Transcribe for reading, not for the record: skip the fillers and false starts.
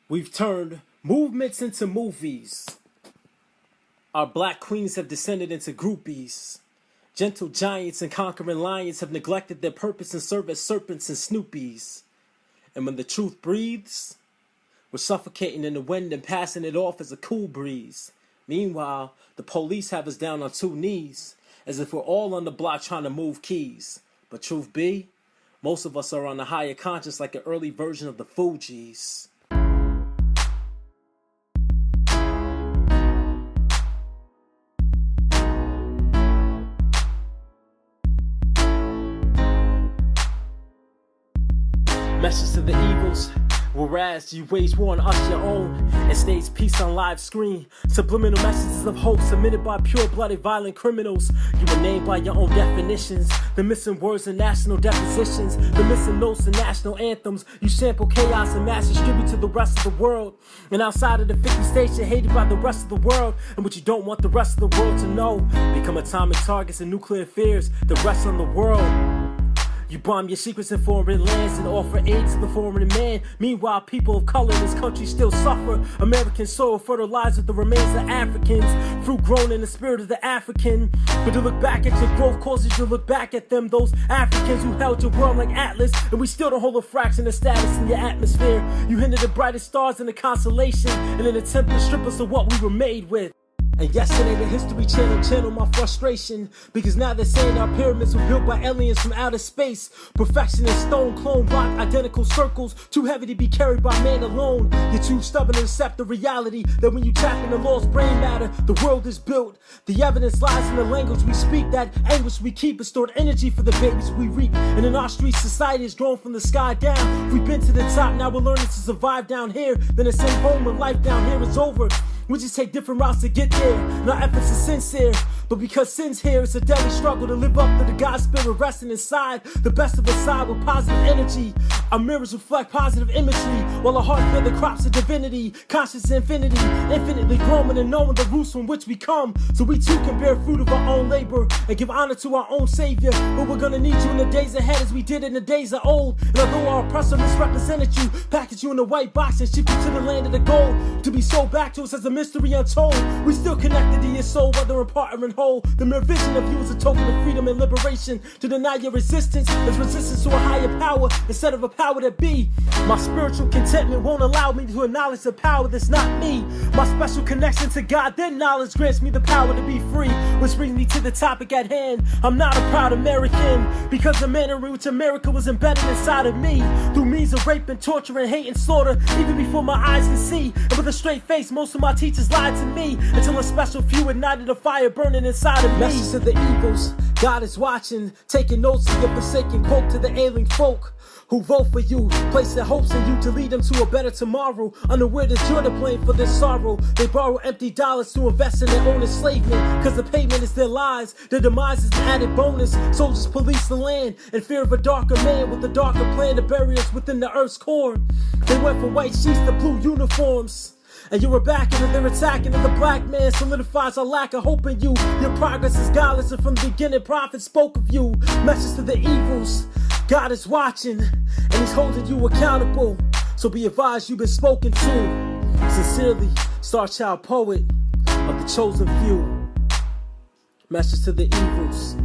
We've turned movements into movies. Our black queens have descended into groupies. Gentle giants and conquering lions have neglected their purpose and serve as serpents and snoopies. And when the truth breathes, we're suffocating in the wind and passing it off as a cool breeze. Meanwhile, the police have us down on two knees, as if we're all on the block trying to move keys. But truth be, most of us are on the higher conscious like an early version of the Fugees. Message to the evils, whereas you wage war on us your own and stage peace on live screen. Subliminal messages of hope submitted by pure-blooded violent criminals. You were named by your own definitions. The missing words in national depositions, the missing notes in national anthems. You sample chaos and mass distribute to the rest of the world. And outside of the 50 states, you're hated by the rest of the world. And what you don't want the rest of the world to know, become atomic targets and nuclear fears the rest of the world. You bomb your secrets in foreign lands and offer aid to the foreign man. Meanwhile, people of color in this country still suffer. American soil fertilized with the remains of Africans. Fruit grown in the spirit of the African. But to look back at your growth causes you to look back at them. Those Africans who held your world like Atlas. And we still don't hold a fraction of status in your atmosphere. You hindered the brightest stars in the constellation in an attempt to strip us of what we were made with. And yesterday the History Channel channeled my frustration, because now they're saying our pyramids were built by aliens from outer space. Perfection in stone, clone, rock, identical circles, too heavy to be carried by man alone. You're too stubborn to accept the reality that when you tap into lost brain matter, the world is built. The evidence lies in the language we speak, that anguish we keep is stored energy for the babies we reap. And in our streets, society has grown from the sky down. We've been to the top, now we're learning to survive down here. Then it's same home when life down here is over. We just take different routes to get there. And our efforts are sincere, but because sin's here, it's a deadly struggle to live up to the God spirit resting inside. The best of us side with positive energy. Our mirrors reflect positive imagery, while our hearts bear the crops of divinity. Conscious infinity, infinitely growing and knowing the roots from which we come, so we too can bear fruit of our own labor and give honor to our own Savior. But we're gonna need you in the days ahead as we did in the days of old. And although our oppressor misrepresented you, packaged you in a white box and shipped you to the land of the gold, to be sold back to us as a mystery untold, we still connected to your soul, whether in part or in whole. The mere vision of you is a token of freedom and liberation. To deny your resistance is resistance to a higher power instead of a power that be. My spiritual contentment won't allow me to acknowledge the power that's not me. My special connection to God, then knowledge grants me the power to be free. Which brings me to the topic at hand. I'm not a proud American, because the manner in which America was embedded inside of me, through means of rape and torture and hate and slaughter, even before my eyes could see. And with a straight face, most of my teachers lied to me, until a special few ignited a fire burning inside of me. Message to the evils, God is watching, taking notes of your forsaken quote to the ailing folk who vote for you, place their hopes in you to lead them to a better tomorrow, unaware that you're to blame for this sorrow. They borrow empty dollars to invest in their own enslavement, cause the payment is their lies, their demise is an added bonus. Soldiers police the land in fear of a darker man with a darker plan to bury us within the earth's core. They went from white sheets to blue uniforms, and you were backing and they're attacking, and the black man solidifies our lack of hope in you. Your progress is godless, and from the beginning prophets spoke of you. Message to the evils, God is watching and he's holding you accountable, so be advised you've been spoken to. Sincerely, Star Child Poet of the chosen few. Message to the evils.